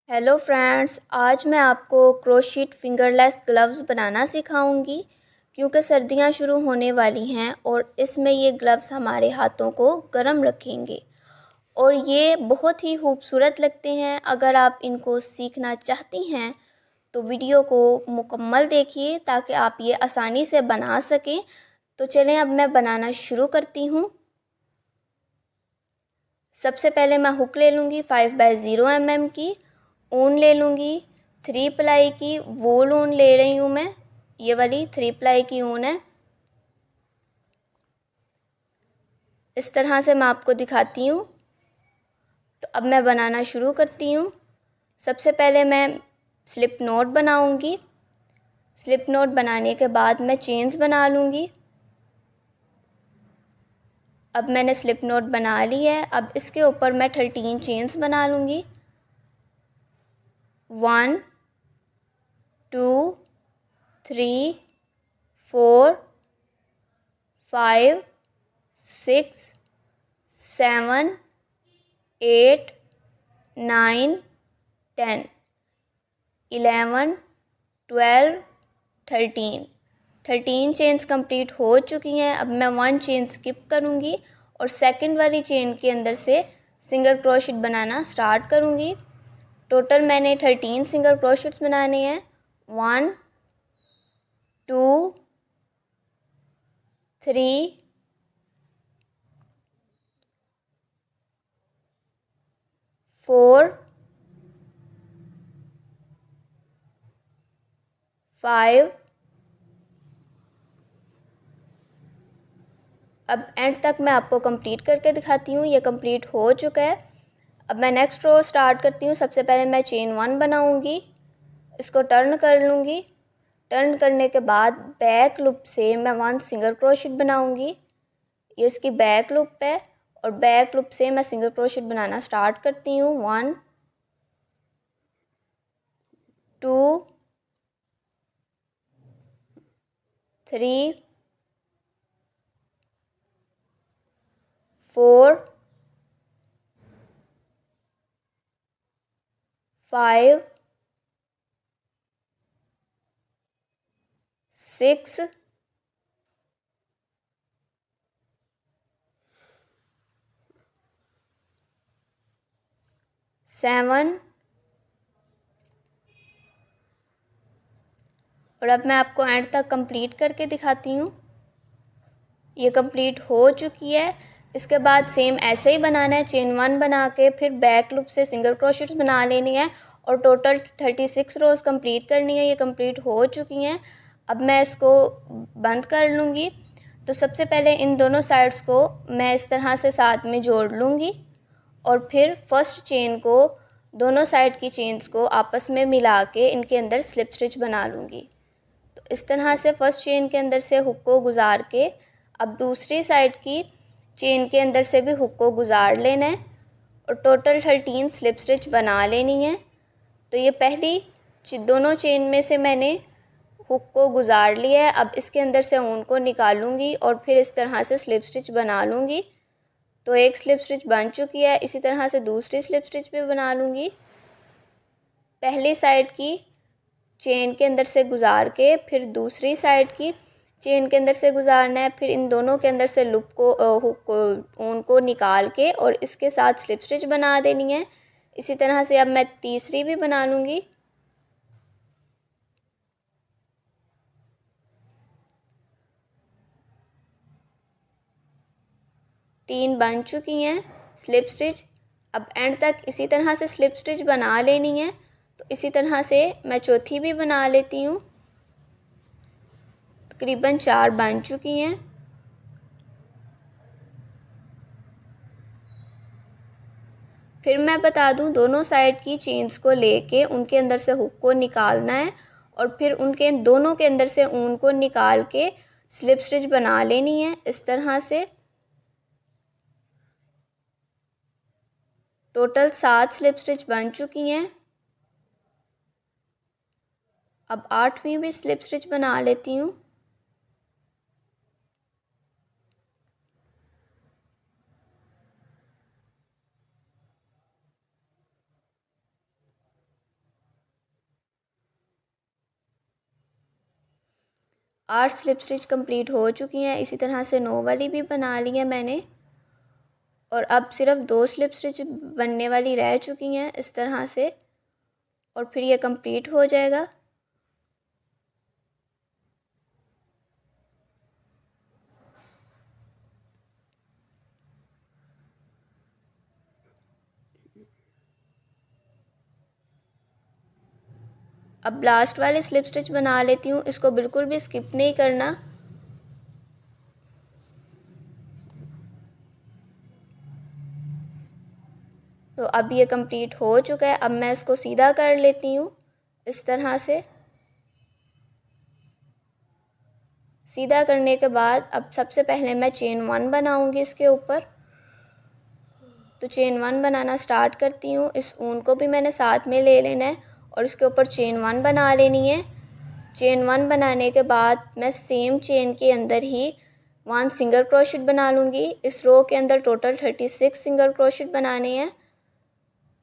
Hello friends, आज मैं आपको क्रोशीट फिंगरलेस ग्लव्स बनाना सिखाऊंगी क्योंकि सर्दियां शुरू होने वाली हैं और इसमें ये ग्लव्स हमारे हाथों को गर्म रखेंगे और ये बहुत ही खूबसूरत लगते हैं। अगर आप इनको सीखना चाहती हैं तो वीडियो को मुकम्मल देखिए ताकि आप ये आसानी से बना सकें। तो चलें अब मैं बनाना शुरू करती हूँ। सबसे पहले मैं हुक ले लूँगी 5x0 mm की। ऊन ले लूँगी 3 प्लाई की वूल ऊन ले रही हूँ मैं। ये वाली 3 प्लाई की ऊन है। इस तरह से मैं आपको दिखाती हूँ। तो अब मैं बनाना शुरू करती हूँ। सबसे पहले मैं स्लिप नॉट बनाऊँगी। स्लिप नॉट बनाने के बाद मैं चेन्स बना लूँगी। अब मैंने स्लिप नॉट बना ली है। अब इसके ऊपर मैं 13 चेन्स बना लूँगी। 1 2 3 4 5 6 7 8 9 10 11 12 13 चेन्स कंप्लीट हो चुकी हैं। अब मैं 1 चेन स्किप करूँगी और सेकंड वाली चेन के अंदर से सिंगल क्रोशेट बनाना स्टार्ट करूँगी। टोटल मैंने 13 सिंगल क्रोशेट्स बनाने हैं। 1 2 3 4 5। अब एंड तक मैं आपको कंप्लीट करके दिखाती हूँ। ये कंप्लीट हो चुका है। अब मैं नेक्स्ट रो स्टार्ट करती हूँ। सबसे पहले मैं चेन 1 बनाऊँगी, इसको टर्न कर लूँगी। टर्न करने के बाद बैक लूप से मैं 1 सिंगल क्रोशेट बनाऊँगी। ये इसकी बैक लूप है और बैक लूप से मैं सिंगल क्रोशेट बनाना स्टार्ट करती हूँ। 1 2 3 4 5 6 7 और अब मैं आपको एंड तक कंप्लीट करके दिखाती हूँ। ये कंप्लीट हो चुकी है। इसके बाद सेम ऐसे ही बनाना है। चेन 1 बना के फिर बैक लूप से सिंगल क्रोशेट्स बना लेनी है और टोटल 36 रोज़ कंप्लीट करनी है। ये कंप्लीट हो चुकी हैं। अब मैं इसको बंद कर लूँगी। तो सबसे पहले इन दोनों साइड्स को मैं इस तरह से साथ में जोड़ लूँगी और फिर फर्स्ट चेन को दोनों साइड की चेन्स को आपस में मिला के इनके अंदर स्लिप स्टिच बना लूँगी। तो इस तरह से फर्स्ट चेन के अंदर से हुक को गुजार के अब दूसरी साइड की चेन के अंदर से भी हुक को गुजार लेना है और टोटल 13 स्लिप स्टिच बना लेनी है। तो ये पहली दोनों चेन में से मैंने हुक को गुजार लिया है। अब इसके अंदर से ऊन को निकालूंगी और फिर इस तरह से स्लिप स्टिच बना लूँगी। तो एक स्लिप स्टिच बन चुकी है। इसी तरह से दूसरी स्लिप स्टिच भी बना लूँगी। पहली साइड की चेन के अंदर से गुजार के फिर दूसरी साइड की चेन के अंदर से गुजारना है। फिर इन दोनों के अंदर से लूप को हुक को ऊन को निकाल के और इसके साथ स्लिप स्टिच बना देनी है। इसी तरह से अब मैं तीसरी भी बना लूँगी। तीन बन चुकी हैं स्लिप स्टिच। अब एंड तक इसी तरह से स्लिप स्टिच बना लेनी है। तो इसी तरह से मैं चौथी भी बना लेती हूँ। तकरीबन 4 बन चुकी हैं। फिर मैं बता दूं, दोनों साइड की चेन्स को लेके उनके अंदर से हुक को निकालना है और फिर उनके दोनों के अंदर से ऊन को निकाल के स्लिप स्टिच बना लेनी है इस तरह से। टोटल 7 स्लिप स्टिच बन चुकी हैं। अब 8वीं भी स्लिप स्टिच बना लेती हूँ। 8 स्लिप स्टिच कंप्लीट हो चुकी हैं। इसी तरह से 9 वाली भी बना ली है मैंने और अब सिर्फ 2 स्लिप स्टिच बनने वाली रह चुकी हैं इस तरह से, और फिर ये कंप्लीट हो जाएगा। अब लास्ट वाले स्लिप स्टिच बना लेती हूँ, इसको बिल्कुल भी स्किप नहीं करना। तो अब ये कंप्लीट हो चुका है। अब मैं इसको सीधा कर लेती हूँ इस तरह से। सीधा करने के बाद अब सबसे पहले मैं चेन 1 बनाऊँगी इसके ऊपर। तो चेन 1 बनाना स्टार्ट करती हूँ। इस ऊन को भी मैंने साथ में ले लेना है और इसके ऊपर चेन 1 बना लेनी है। चेन 1 बनाने के बाद मैं सेम चेन के अंदर ही 1 सिंगल क्रोशेट बना लूँगी। इस रो के अंदर टोटल 36 सिंगल क्रोशेट बनाने हैं।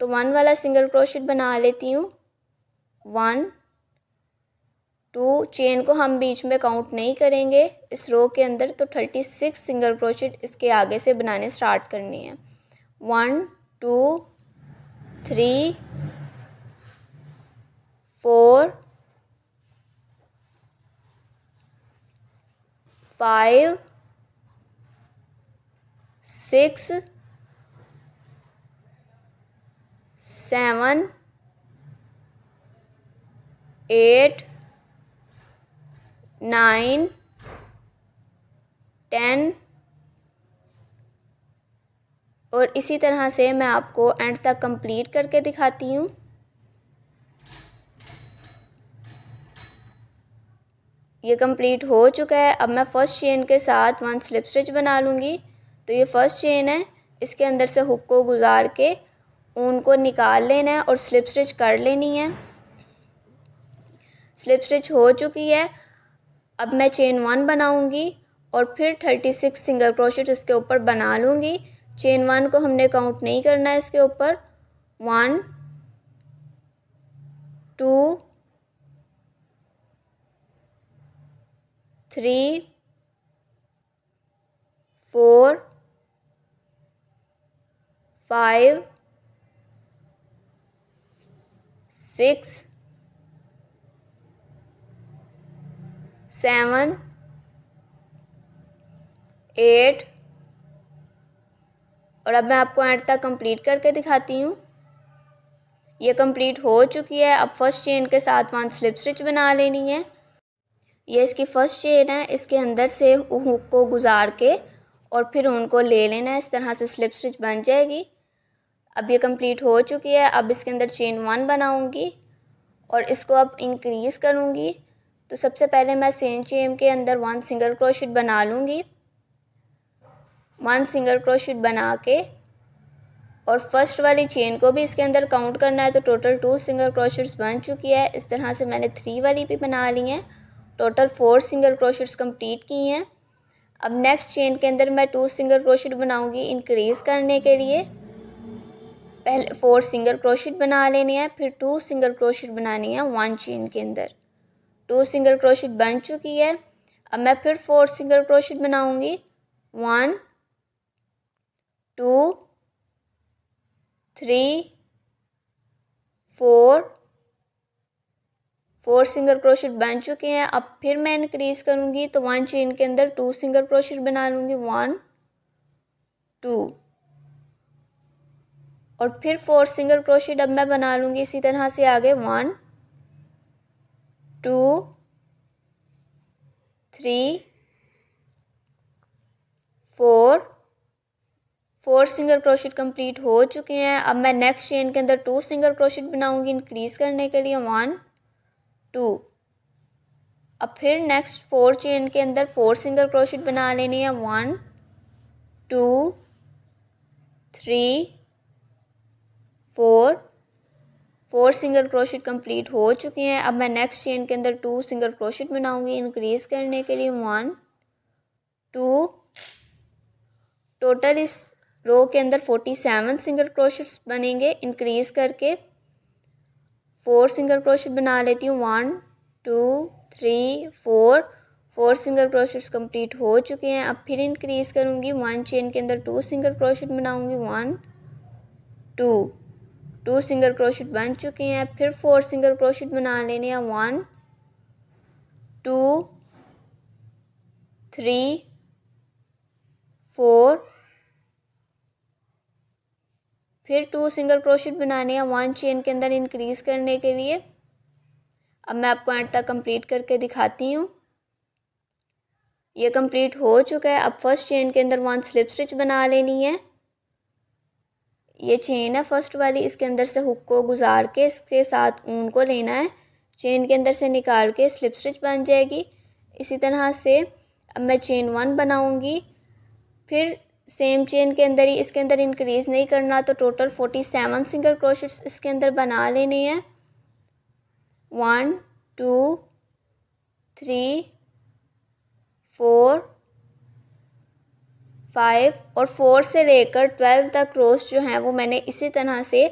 तो 1 वाला सिंगल क्रोशेट बना लेती हूँ। 1 2 चेन को हम बीच में काउंट नहीं करेंगे इस रो के अंदर, तो 36 सिंगल क्रोशेट इसके आगे से बनाने स्टार्ट करने हैं। 1 2 3 4 5 6 7 8 9 10 और इसी तरह से मैं आपको एंड तक कंप्लीट करके दिखाती हूँ। ये कंप्लीट हो चुका है। अब मैं फर्स्ट चेन के साथ 1 स्लिप स्टिच बना लूँगी। तो ये फर्स्ट चेन है, इसके अंदर से हुक को गुजार के ऊन को निकाल लेना है और स्लिप स्टिच कर लेनी है। स्लिप स्टिच हो चुकी है। अब मैं चेन 1 बनाऊँगी और फिर 36 सिंगल क्रोशेट इसके ऊपर बना लूँगी। चेन 1 को हमने काउंट नहीं करना है इसके ऊपर। 1 2 3 4 5 6 7 8 और अब मैं आपको एंड तक कंप्लीट करके दिखाती हूँ। ये कंप्लीट हो चुकी है। अब फर्स्ट चेन के साथ 1 स्लिप स्टिच बना लेनी है। ये इसकी फर्स्ट चेन है, इसके अंदर से हुक को गुजार के और फिर उनको ले लेना है। इस तरह से स्लिप स्टिच बन जाएगी। अब ये कंप्लीट हो चुकी है। अब इसके अंदर चेन 1 बनाऊंगी और इसको अब इंक्रीज़ करूंगी। तो सबसे पहले मैं सेम चेन के अंदर 1 सिंगल क्रोशेट बना लूँगी। 1 सिंगल क्रोशेट बना के और फर्स्ट वाली चेन को भी इसके अंदर काउंट करना है। तो टोटल 2 सिंगल क्रोशेट्स बन चुकी है। इस तरह से मैंने 3 वाली भी बना ली हैं। टोटल 4 सिंगल क्रोशेट्स कंप्लीट की हैं। अब नेक्स्ट चेन के अंदर मैं 2 सिंगल क्रोशेट बनाऊंगी इंक्रीज़ करने के लिए। पहले 4 सिंगल क्रोशेट बना लेने हैं, फिर 2 सिंगल क्रोशेट बनानी है 1 चेन के अंदर। 2 सिंगल क्रोशेट बन चुकी है। अब मैं फिर 4 सिंगल क्रोशेट बनाऊंगी। 1 2 3 4 सिंगल क्रोशेट बन चुके हैं। अब फिर मैं इंक्रीज़ करूँगी तो 1 चेन के अंदर 2 सिंगल क्रोशेट बना लूँगी। 1 2 और फिर 4 सिंगल क्रोशेट अब मैं बना लूँगी इसी तरह से आगे। 1 2 3 4 सिंगल क्रोशेट कंप्लीट हो चुके हैं। अब मैं नेक्स्ट चेन के अंदर 2 सिंगल क्रोशेट बनाऊँगी इंक्रीज़ करने के लिए। 1 2 अब फिर नेक्स्ट 4 चेन के अंदर 4 सिंगल क्रोशेट बना लेनी है। 1 2 3 4 सिंगल क्रोशेट कंप्लीट हो चुके हैं। अब मैं नेक्स्ट चेन के अंदर 2 सिंगल क्रोशेट बनाऊंगी इंक्रीज़ करने के लिए। 1 2 टोटल इस रो के अंदर 47 सिंगल क्रोशेट्स बनेंगे इंक्रीज़ करके। 4 सिंगल क्रोशेट बना लेती हूँ। 1 2 3 4 4 सिंगल क्रोशेट्स कंप्लीट हो चुके हैं। अब फिर इंक्रीज़ करूँगी, 1 चेन के अंदर 2 सिंगल क्रोशेट बनाऊँगी, 1 2 सिंगल क्रोशेट बन चुके हैं। फिर 4 सिंगल क्रोशेट बना लेने हैं, 1 2 3 4, फिर 2 सिंगल क्रोशेट बनाने हैं 1 चेन के अंदर इंक्रीज़ करने के लिए। अब मैं आपको एंड तक कंप्लीट करके दिखाती हूँ। ये कंप्लीट हो चुका है। अब फर्स्ट चेन के अंदर 1 स्लिप स्टिच बना लेनी है। ये चेन है फर्स्ट वाली, इसके अंदर से हुक को गुजार के इसके साथ ऊन को लेना है, चेन के अंदर से निकाल के स्लिप स्टिच बन जाएगी। इसी तरह से अब मैं चेन 1 बनाऊंगी, फिर सेम चेन के अंदर ही इसके अंदर इंक्रीज़ नहीं करना, तो टोटल 47 सिंगल क्रोशेट्स इसके अंदर बना लेने हैं। 1 2 3 4 5 और 4 से लेकर 12 तक रोज जो हैं वो मैंने इसी तरह से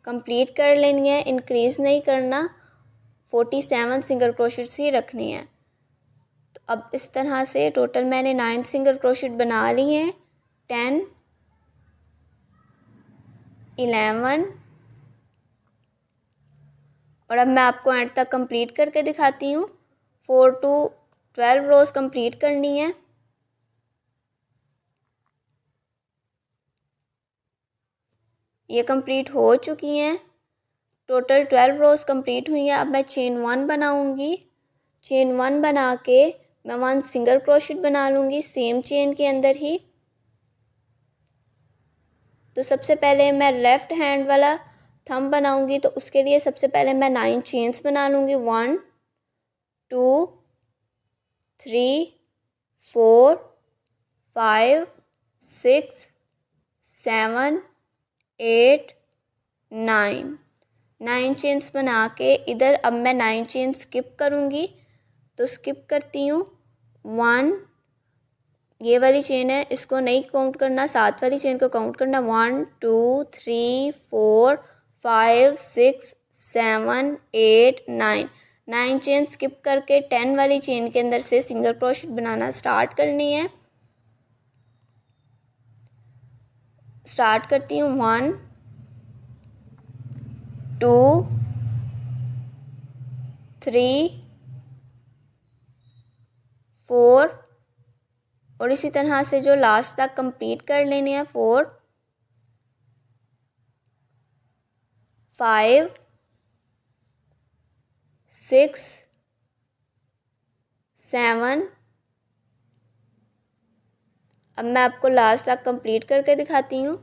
कंप्लीट कर लेनी है, इंक्रीज़ नहीं करना, 47 सिंगल क्रोशेट्स ही रखनी है। तो अब इस तरह से टोटल मैंने 9 सिंगल क्रोशेट बना ली हैं, 10 11 और अब मैं आपको एंड तक कंप्लीट करके दिखाती हूँ। 4 to 12 रोज कंप्लीट करनी है। ये कंप्लीट हो चुकी हैं, टोटल 12 रोज कंप्लीट हुई हैं। अब मैं चेन 1 बनाऊंगी, चेन 1 बना के मैं 1 सिंगल क्रोशेट बना लूँगी सेम चेन के अंदर ही। तो सबसे पहले मैं लेफ़्ट हैंड वाला थंब बनाऊंगी, तो उसके लिए सबसे पहले मैं 9 चेन्स बना लूँगी, 1 2 3 4 5 6 7 8 9 चेन्स बना के इधर अब मैं 9 चेन स्किप करूँगी, तो स्किप करती हूँ 1, ये वाली चेन है इसको नहीं काउंट करना, 7 वाली चेन को काउंट करना, 1 2 3 4 5 6 7 8 9 चेन स्किप करके 10 वाली चेन के अंदर से सिंगल क्रोशेट बनाना स्टार्ट करनी है। स्टार्ट करती हूँ 1 2 3 4 और इसी तरह से जो लास्ट तक कंप्लीट कर लेने हैं, 4 5 6 7। अब मैं आपको लास्ट तक कंप्लीट करके दिखाती हूँ।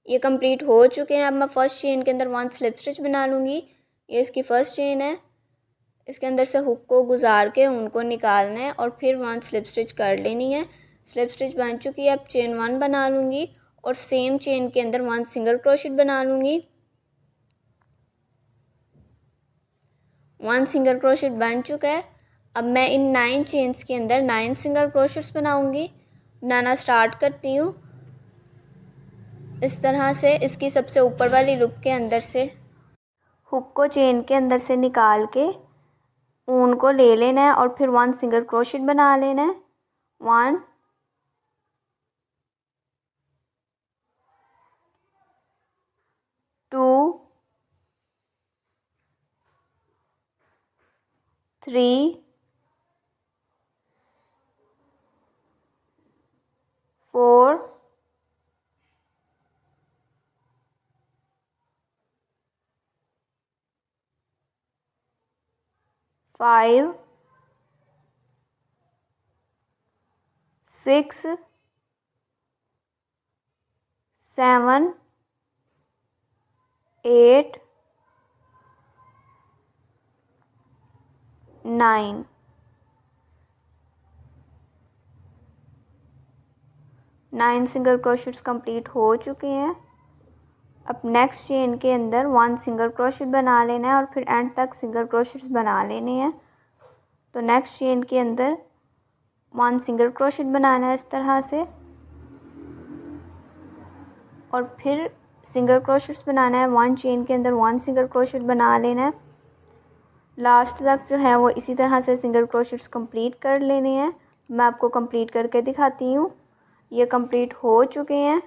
ये कंप्लीट हो चुके हैं। अब मैं फर्स्ट चेन के अंदर 1 स्लिप स्टिच बना लूँगी। ये इसकी फर्स्ट चेन है, इसके अंदर से हुक को गुजार के उनको निकालना है और फिर 1 स्लिप स्टिच कर लेनी है। स्लिप स्टिच बन चुकी है। अब चेन 1 बना लूँगी और सेम चेन के अंदर 1 सिंगल क्रोशेट बना लूँगी। 1 सिंगल क्रोशेट बन चुका है। अब मैं इन 9 चेन्स के अंदर 9 सिंगल क्रोशेट्स बनाऊँगी। बनाना स्टार्ट करती हूँ इस तरह से। इसकी सबसे ऊपर वाली लूप के अंदर से हुक को चेन के अंदर से निकाल के ऊन को ले लेना है और फिर 1 सिंगल क्रोशेट बना लेना है। 1 2 3 4 5 6 7 8 9 9 सिंगल क्रोशेट्स कंप्लीट हो चुके हैं। अब नेक्स्ट चेन के अंदर 1 सिंगल क्रोशेट बना लेना है और फिर एंड तक सिंगल क्रोशेट्स बना लेने हैं। तो नेक्स्ट चेन के अंदर 1 सिंगल क्रोशेट बनाना है इस तरह से और फिर सिंगल क्रोशेट्स बनाना है। 1 चेन के अंदर 1 सिंगल क्रोशेट बना लेना है। लास्ट तक जो है वो इसी तरह से सिंगल क्रोशेट्स कंप्लीट कर लेने हैं। मैं आपको कंप्लीट करके दिखाती हूँ। ये कंप्लीट हो चुके हैं।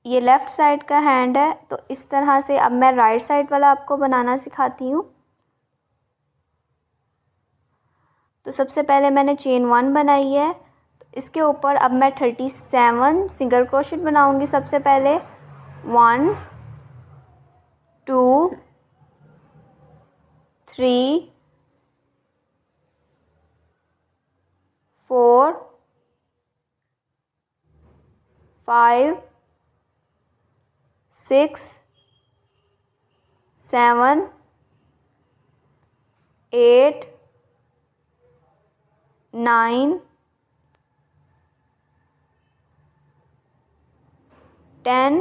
ये लेफ़्ट साइड का हैंड है, तो इस तरह से अब मैं राइट साइड वाला आपको बनाना सिखाती हूँ। तो सबसे पहले मैंने चेन 1 बनाई है, तो इसके ऊपर अब मैं 37 सिंगल क्रोशेट बनाऊंगी। सबसे पहले 1 2 3 4 5 6 7 8 9 10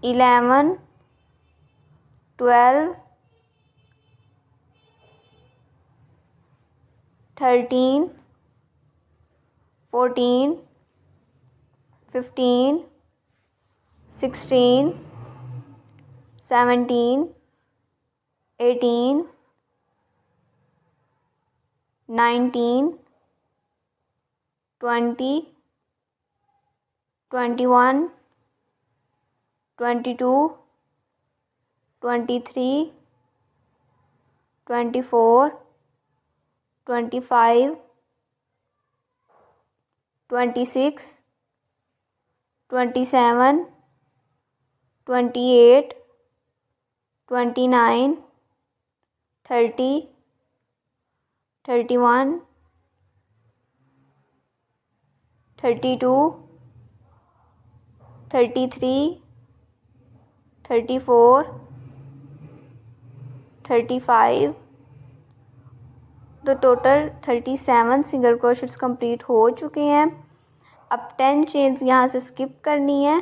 11 12 13 14 15 16 17 18 19 20 21 22 23 24 25 26 27 28 29 30 31 32 33 34 35। तो टोटल 37 सिंगल क्रोशेट्स कंप्लीट हो चुके हैं। अब 10 चेन्स यहाँ से स्किप करनी है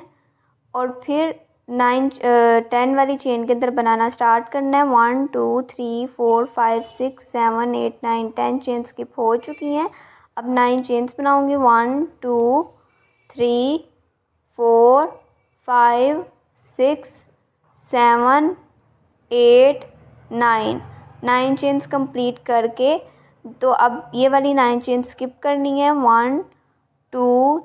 और फिर 10 वाली चेन के अंदर बनाना स्टार्ट करना है। 1 2 3 4 5 6 7 8 9 10 चेन स्किप हो चुकी हैं। अब 9 चेन्स बनाऊंगी। 1 2 3 4 5 6 7 8 9 चेन्स कंप्लीट करके तो अब ये वाली 9 चेन स्किप करनी है। 1 2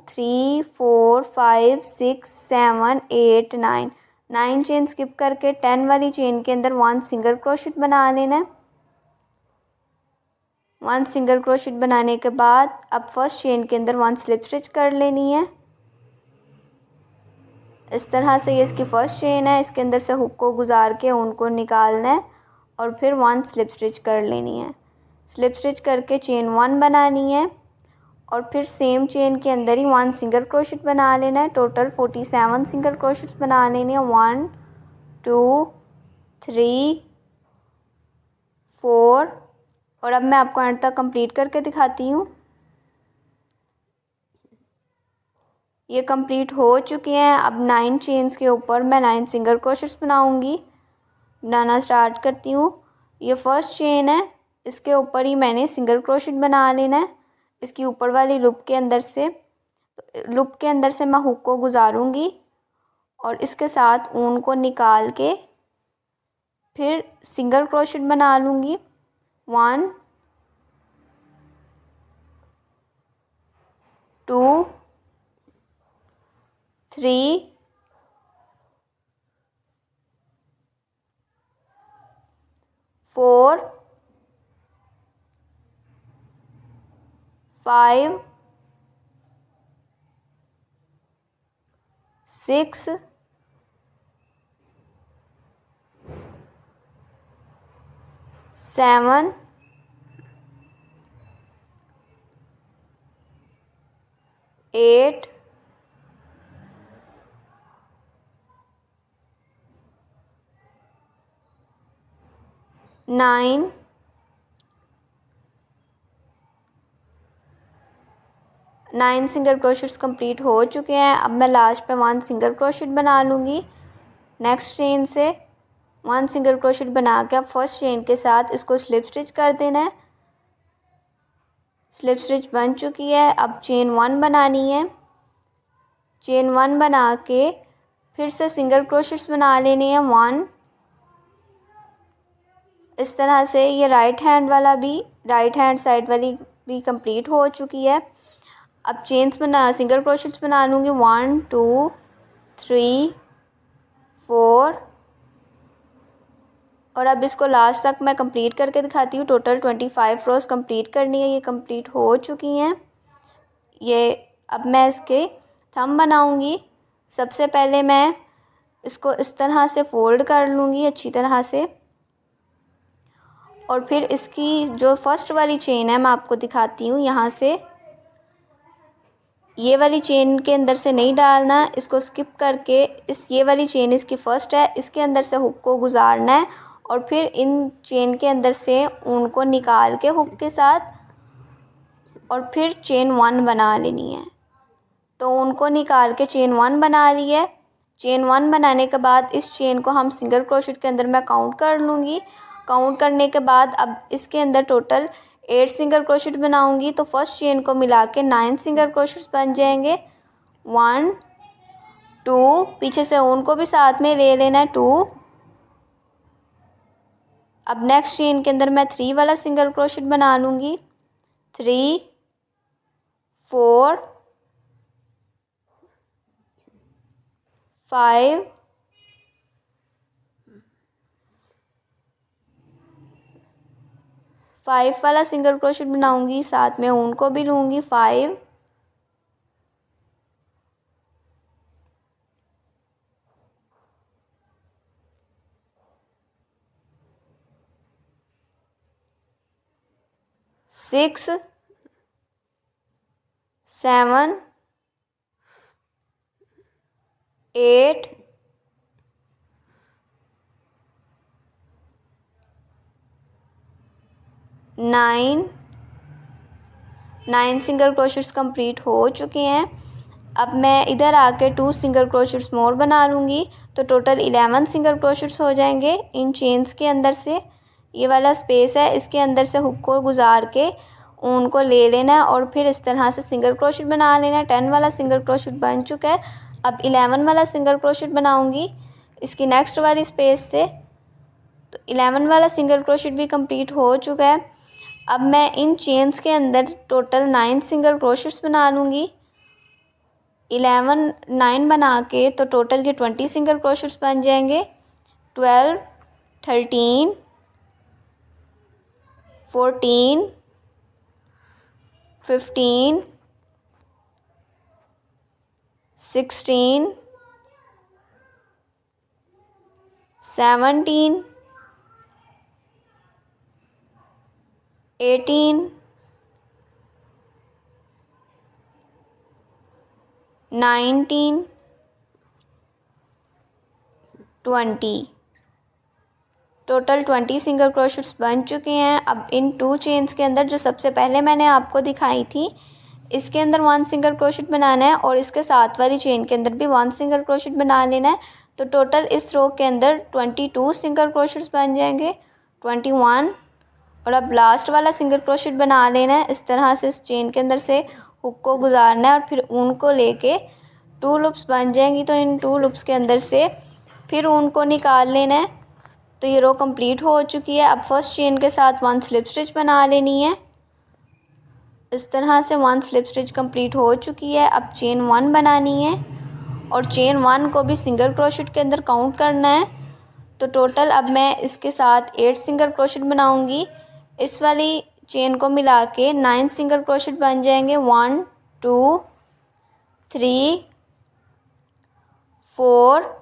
3 4 5 6 7 8 9 चेन स्किप करके 10 वाली चेन के अंदर 1 सिंगल क्रोशेट बना लेना है। 1 सिंगल क्रोशेट बनाने के बाद अब फर्स्ट चेन के अंदर 1 स्लिप स्टिच कर लेनी है। इस तरह से ये इसकी फर्स्ट चेन है, इसके अंदर से हुक को गुजार के उनको निकालना है और फिर 1 स्लिप स्टिच कर लेनी है। स्लिप स्टिच करके चेन 1 बनानी है और फिर सेम चेन के अंदर ही 1 सिंगल क्रोशेट बना लेना है। टोटल 47 सिंगल क्रोशेट्स बना लेने हैं। 1 2 3 4 और अब मैं आपको एंड तक कंप्लीट करके दिखाती हूँ। ये कंप्लीट हो चुके हैं। अब 9 चेन्स के ऊपर मैं 9 सिंगल क्रोशेट्स बनाऊंगी। बनाना स्टार्ट करती हूँ। ये फर्स्ट चेन है, इसके ऊपर ही मैंने सिंगल क्रोशेट बना लेना है। इसकी ऊपर वाली लूप के अंदर से मैं हुक को गुजारूंगी और इसके साथ ऊन को निकाल के फिर सिंगल क्रोशेट बना लूँगी। 1 2 3 4 5 6 7 8 9 9 सिंगल क्रोशेट्स कंप्लीट हो चुके हैं। अब मैं लास्ट पे 1 सिंगल क्रोशेट बना लूँगी। नेक्स्ट चेन से 1 सिंगल क्रोशेट बना के अब फर्स्ट चेन के साथ इसको स्लिप स्टिच कर देना है। स्लिप स्टिच बन चुकी है। अब चेन 1 बनानी है। चेन 1 बना के फिर से सिंगल क्रोशेट्स बना लेने हैं। 1 इस तरह से ये राइट हैंड वाला भी, राइट हैंड साइड वाली भी कंप्लीट हो चुकी है। अब चेन्स बना, सिंगल क्रोशेट्स बना लूँगी 1 2 3 4 और अब इसको लास्ट तक मैं कंप्लीट करके दिखाती हूँ। टोटल 25 रोज़ कंप्लीट करनी है, ये कंप्लीट हो चुकी हैं। ये अब मैं इसके थंब बनाऊँगी। सबसे पहले मैं इसको इस तरह से फ़ोल्ड कर लूँगी अच्छी तरह से, और फिर इसकी जो फर्स्ट वाली चेन है मैं आपको दिखाती हूँ। यहाँ से ये वाली चेन के अंदर से नहीं डालना, इसको स्किप करके ये वाली चेन इसकी फ़र्स्ट है, इसके अंदर से हुक को गुजारना है और फिर इन चेन के अंदर से ऊन को निकाल के हुक के साथ और फिर चेन 1 बना लेनी है। तो ऊन को निकाल के चेन 1 बना ली है। चेन 1 बनाने के बाद इस चेन को हम सिंगल क्रोशेट के अंदर मैं काउंट कर लूँगी। काउंट करने के बाद अब इसके अंदर टोटल 8 सिंगल क्रोशेट बनाऊँगी। तो फर्स्ट चेन को मिला के 9 सिंगल क्रोशेट्स बन जाएंगे। 1 2, पीछे से ऊन को भी साथ में ले लेना है 2। अब नेक्स्ट चेन के अंदर मैं 3 वाला सिंगल क्रोशेट बना लूँगी। 3 4 5 5 वाला सिंगल क्रोशेट बनाऊंगी, साथ में ऊन को भी लूँगी 5 6 7 8 9 सिंगल क्रोशेट्स कंप्लीट हो चुके हैं। अब मैं इधर आके 2 सिंगल क्रोशेट्स मोर बना लूँगी। तो टोटल 11 सिंगल क्रोशेट्स हो जाएंगे। इन चेन्स के अंदर से ये वाला स्पेस है, इसके अंदर से हुक को गुजार के ऊन को ले लेना है और फिर इस तरह से सिंगल क्रोशेट बना लेना है। 10 वाला सिंगल क्रोशेट बन चुका है। अब 11 वाला सिंगल क्रोशेट बनाऊँगी इसकी नेक्स्ट वाली स्पेस से। तो 11 वाला सिंगल क्रोशेट भी कंप्लीट हो चुका है। अब मैं इन चेन्स के अंदर टोटल 9 सिंगल क्रोशेट्स बना लूँगी। 9 बना के तो टोटल ये 20 सिंगल क्रोशेट्स बन जाएंगे। 12 13 14 15 16 17 18 19 20 टोटल 20 सिंगल क्रोशेट्स बन चुके हैं। अब इन 2 चेन्स के अंदर जो सबसे पहले मैंने आपको दिखाई थी, इसके अंदर 1 सिंगल क्रोशेट बनाना है और इसके साथ वाली चेन के अंदर भी 1 सिंगल क्रोशेट बना लेना है। तो टोटल इस रो के अंदर 22 सिंगल क्रोशेट्स बन जाएंगे। 21 और अब लास्ट वाला सिंगल क्रोशेट बना लेना है। इस तरह से इस चेन के अंदर से हुक को गुजारना है और फिर ऊन को लेके 2 लूप्स बन जाएंगी। तो इन 2 लूप्स के अंदर से फिर ऊन को निकाल लेना है। तो ये रो कंप्लीट हो चुकी है। अब फर्स्ट चेन के साथ 1 स्लिप स्टिच बना लेनी है। इस तरह से 1 स्लिप स्टिच कंप्लीट हो चुकी है। अब चेन 1 बनानी है और चेन 1 को भी सिंगल क्रोशेट के अंदर काउंट करना है। तो टोटल अब मैं इसके साथ 8 सिंगल क्रोशेट बनाऊंगी। इस वाली चेन को मिला के 9 सिंगल क्रोशेट बन जाएंगे। 1 2 3 4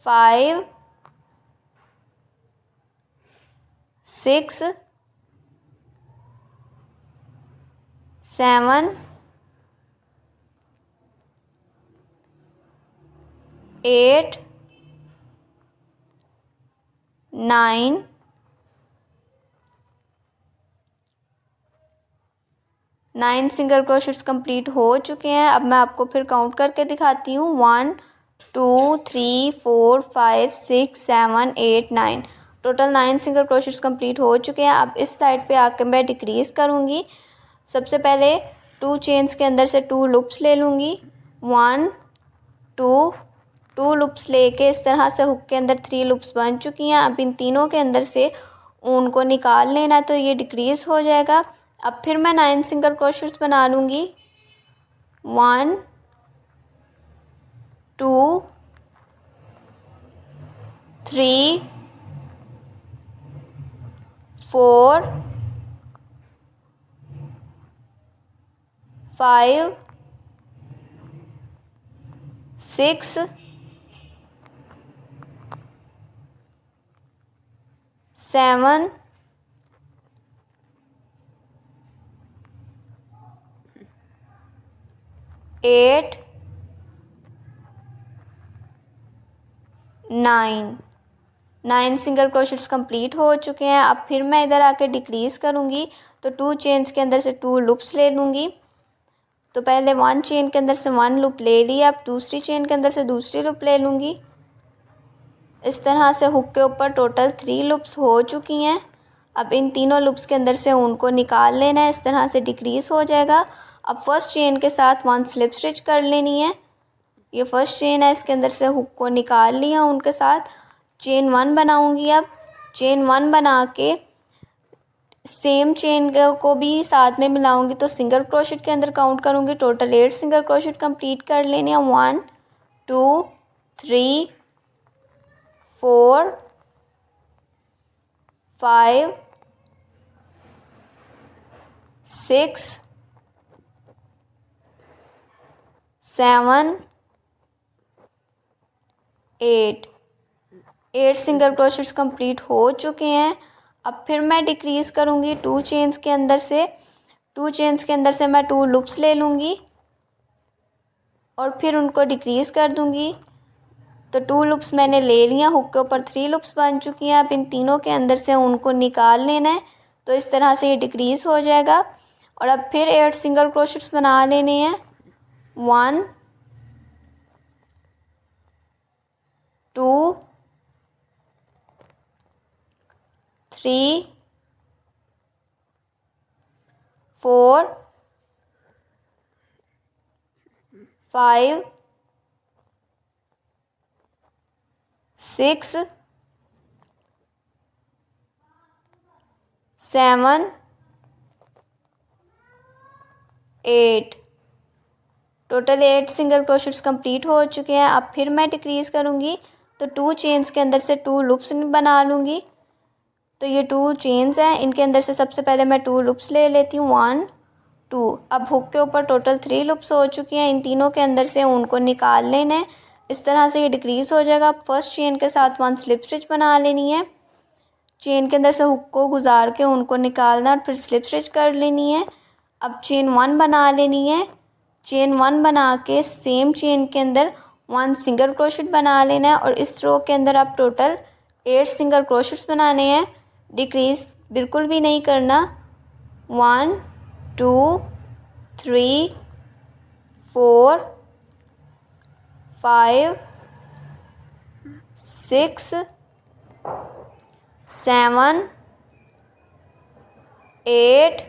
5 6 7 8 9 9 सिंगल क्रोशेट्स कंप्लीट हो चुके हैं। अब मैं आपको फिर काउंट करके दिखाती हूँ। 1 2 3 4 5 6 7 8 9 टोटल 9 सिंगल क्रोशेट्स कंप्लीट हो चुके हैं। अब इस साइड पे आकर मैं डिक्रीज़ करूँगी। सबसे पहले 2 चेन्स के अंदर से 2 लूप्स ले लूँगी। 1 2 2 लूप्स लेके इस तरह से हुक के अंदर 3 लूप्स बन चुकी हैं। अब इन तीनों के अंदर से ऊन को निकाल लेना, तो ये डिक्रीज़ हो जाएगा। अब फिर मैं 9 सिंगल क्रोशेट्स बना लूँगी। 1 2 3 4 5 6 7 8 9 सिंगल क्रोशेट्स कंप्लीट हो चुके हैं। अब फिर मैं इधर आके डिक्रीज़ करूँगी, तो 2 चेन्स के अंदर से 2 लूप्स ले लूँगी। तो पहले 1 चेन के अंदर से 1 लूप ले लिया, अब दूसरी चेन के अंदर से दूसरी लूप ले लूँगी। इस तरह से हुक के ऊपर टोटल 3 लूप्स हो चुकी हैं। अब इन तीनों लूप्स के अंदर से उनको निकाल लेना है, इस तरह से डिक्रीज़ हो जाएगा। अब फर्स्ट चेन के साथ 1 स्लिप स्टिच कर लेनी है। ये फर्स्ट चेन है, इसके अंदर से हुक को निकाल लिया उनके साथ। चेन 1 बनाऊंगी। अब चेन 1 बना के सेम चेन को भी साथ में मिलाऊंगी, तो सिंगल क्रोशेट के अंदर काउंट करूंगी। टोटल 8 सिंगल क्रोशेट कंप्लीट कर लेने हैं। 1 2 3 4 5 6 7 8 सिंगल क्रोशेट्स कंप्लीट हो चुके हैं। अब फिर मैं डिक्रीज़ करूँगी 2 चेन्स के अंदर से। 2 चेन्स के अंदर से मैं 2 लूप्स ले लूँगी और फिर उनको डिक्रीज़ कर दूँगी। तो 2 लूप्स मैंने ले लिया, हुक के ऊपर 3 लूप्स बन चुकी हैं। अब इन तीनों के अंदर से उनको निकाल लेना है, तो इस तरह से ये डिक्रीज़ हो जाएगा। और अब फिर 8 सिंगल क्रोशेट्स बना लेने हैं। 1 2 3 4 5 6 7 8 टोटल 8 सिंगल क्रोशेट्स कंप्लीट हो चुके हैं। अब फिर मैं डिक्रीज़ करूँगी, तो 2 चेन्स के अंदर से 2 लूप्स बना लूँगी। तो ये 2 चेन्स हैं, इनके अंदर से सबसे पहले मैं 2 लूप्स ले लेती हूँ। 1 2। अब हुक के ऊपर टोटल 3 लूप्स हो चुकी हैं। इन तीनों के अंदर से उनको निकाल लेना है, इस तरह से ये डिक्रीज़ हो जाएगा। अब फर्स्ट चेन के साथ 1 स्लिप स्टिच बना लेनी है। चेन के अंदर से हुक को गुजार के उनको निकालना और फिर स्लिप स्टिच कर लेनी है। अब चेन 1 बना लेनी है। चेन 1 बना के सेम चेन के अंदर 1 सिंगल क्रोशेट बना लेना है और इस रो के अंदर आप टोटल 8 सिंगल क्रोशेट्स बनाने हैं। डिक्रीज़ बिल्कुल भी नहीं करना। 1 2 3 4 5 6 7 8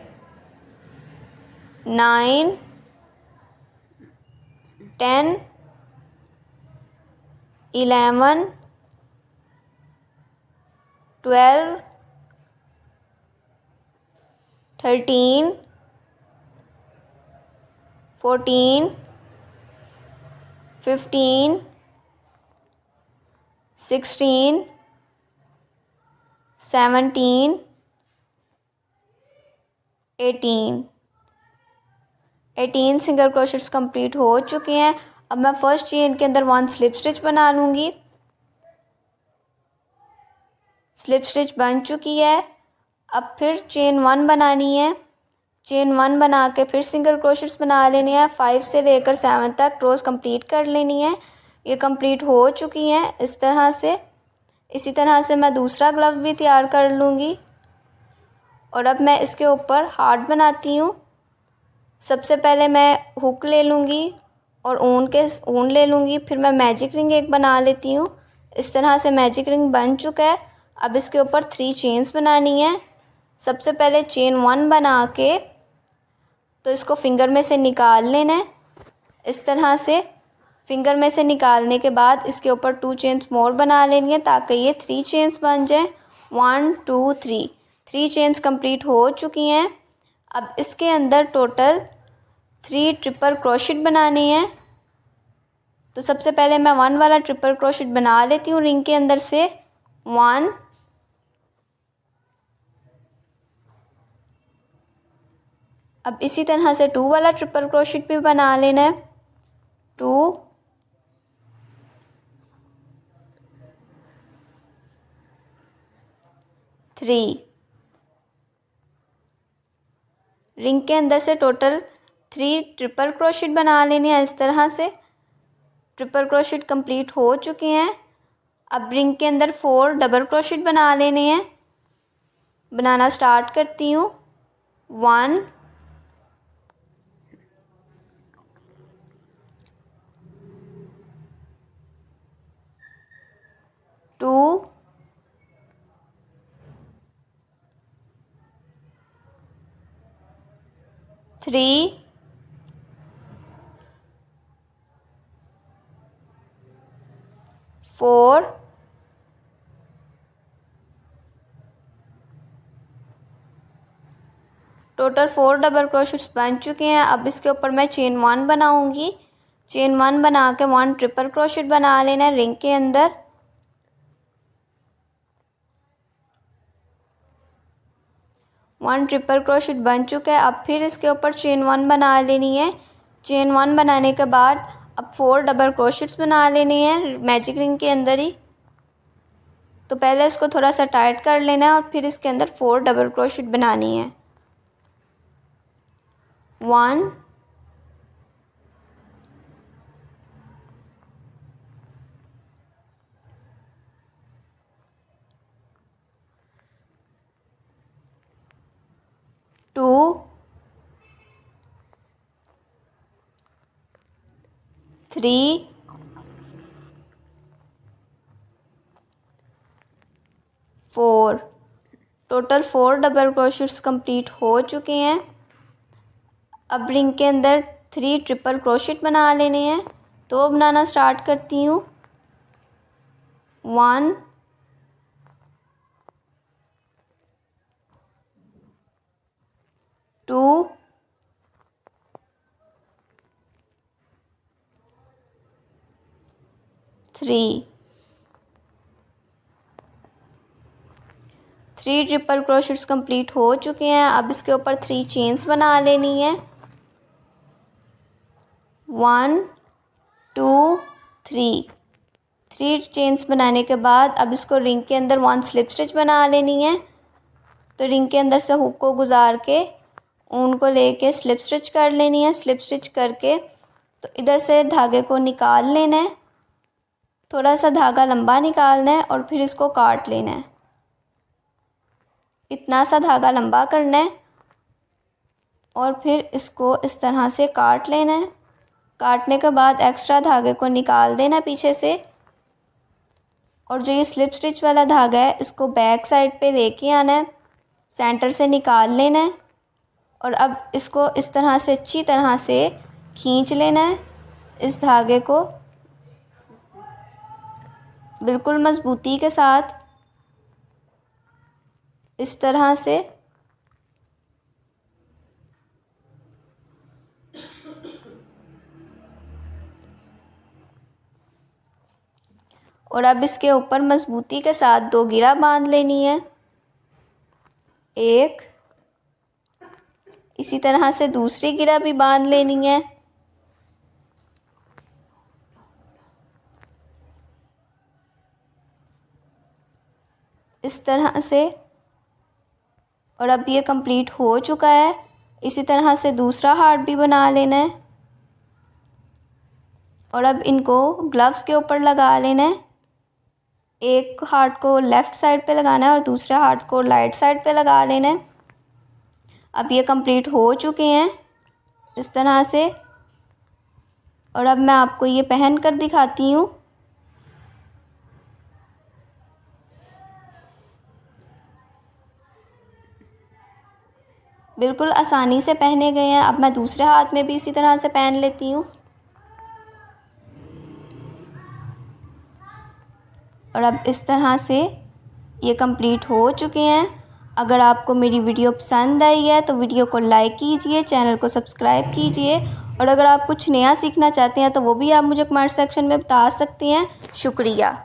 9 10 11 12 13 14 15 16 17 18 सिंगल क्रोशेट्स कंप्लीट हो चुके हैं। अब मैं फर्स्ट चेन के अंदर 1 स्लिप स्टिच बना लूँगी। स्लिप स्टिच बन चुकी है। अब फिर चेन 1 बनानी है। चेन 1 बना के फिर सिंगल क्रोशेट्स बना लेने हैं। 5 से लेकर 7 तक रोज़ कंप्लीट कर लेनी है। ये कंप्लीट हो चुकी हैं इस तरह से। इसी तरह से मैं दूसरा ग्लव भी तैयार कर लूँगी। और अब मैं इसके ऊपर हार्ट बनाती हूँ। सबसे पहले मैं हुक ले लूँगी और ऊन ले लूँगी। फिर मैं मैजिक रिंग एक बना लेती हूँ। इस तरह से मैजिक रिंग बन चुका है। अब इसके ऊपर 3 चेन्स बनानी है। सबसे पहले चेन 1 बना के तो इसको फिंगर में से निकाल लेना है इस तरह से। फिंगर में से निकालने के बाद इसके ऊपर 2 चेन्स मोर बना लेनी है ताकि ये 3 चेन्स बन जाए। 1 2 3 चेन्स कंप्लीट हो चुकी हैं। अब इसके अंदर टोटल 3 ट्रिपल क्रोशेट बनाने हैं। तो सबसे पहले मैं 1 वाला ट्रिपल क्रोशेट बना लेती हूँ रिंग के अंदर से। 1 अब इसी तरह से 2 वाला ट्रिपल क्रोशेट भी बना लेना है। 2 3 रिंग के अंदर से टोटल 3 ट्रिपल क्रोशेट बना लेने हैं। इस तरह से ट्रिपल क्रोशेट कंप्लीट हो चुके हैं। अब रिंग के अंदर 4 डबल क्रोशेट बना लेने हैं। बनाना स्टार्ट करती हूँ। 1 2 3 4 टोटल 4 डबल क्रोशेट्स बन चुके हैं। अब इसके ऊपर मैं चेन 1 बनाऊंगी। चेन 1 बना के 1 ट्रिपल क्रोशेट बना लेना है रिंग के अंदर। 1 ट्रिपल क्रोशेट बन चुका है। अब फिर इसके ऊपर चेन 1 बना लेनी है। चेन 1 बनाने के बाद अब 4 डबल क्रोशेट्स बना लेने हैं मैजिक रिंग के अंदर ही। तो पहले इसको थोड़ा सा टाइट कर लेना है और फिर इसके अंदर 4 डबल क्रोशेट बनानी है। 1 2 3 4 टोटल 4 डबल क्रोशेट्स कंप्लीट हो चुके हैं। अब रिंग के अंदर 3 ट्रिपल क्रोशेट बना लेने हैं। तो बनाना स्टार्ट करती हूँ। 1 2 3 ट्रिपल क्रोशेट्स कंप्लीट हो चुके हैं। अब इसके ऊपर 3 चेन्स बना लेनी है। 1 2 3 चेन्स बनाने के बाद अब इसको रिंग के अंदर 1 स्लिप स्टिच बना लेनी है। तो रिंग के अंदर से हुक को गुजार के ऊन को लेके स्लिप स्टिच कर लेनी है। स्लिप स्टिच करके तो इधर से धागे को निकाल लेना है। थोड़ा सा धागा लंबा निकालना है और फिर इसको काट लेना है। इतना सा धागा लंबा करना है और फिर इसको इस तरह से काट लेना है। काटने के बाद एक्स्ट्रा धागे को निकाल देना पीछे से। और जो ये स्लिप स्टिच वाला धागा है इसको बैक साइड पे लेके आना है। सेंटर से निकाल लेना है और अब इसको इस तरह से अच्छी तरह से खींच लेना है। इस धागे को बिल्कुल मज़बूती के साथ इस तरह से। और अब इसके ऊपर मज़बूती के साथ 2 गिरा बांध लेनी है। एक, इसी तरह से दूसरी गिरा भी बांध लेनी है। इस तरह से। और अब ये कंप्लीट हो चुका है। इसी तरह से दूसरा हार्ट भी बना लेना है। और अब इनको ग्लव्स के ऊपर लगा लेना है। एक हार्ट को लेफ़्ट साइड पे लगाना है और दूसरा हार्ट को राइट साइड पे लगा लेना है। अब ये कंप्लीट हो चुके हैं इस तरह से। और अब मैं आपको ये पहन कर दिखाती हूँ। बिल्कुल आसानी से पहने गए हैं। अब मैं दूसरे हाथ में भी इसी तरह से पहन लेती हूँ। और अब इस तरह से ये कंप्लीट हो चुके हैं। अगर आपको मेरी वीडियो पसंद आई है तो वीडियो को लाइक कीजिए, चैनल को सब्सक्राइब कीजिए, और अगर आप कुछ नया सीखना चाहते हैं तो वो भी आप मुझे कमेंट सेक्शन में बता सकते हैं। शुक्रिया।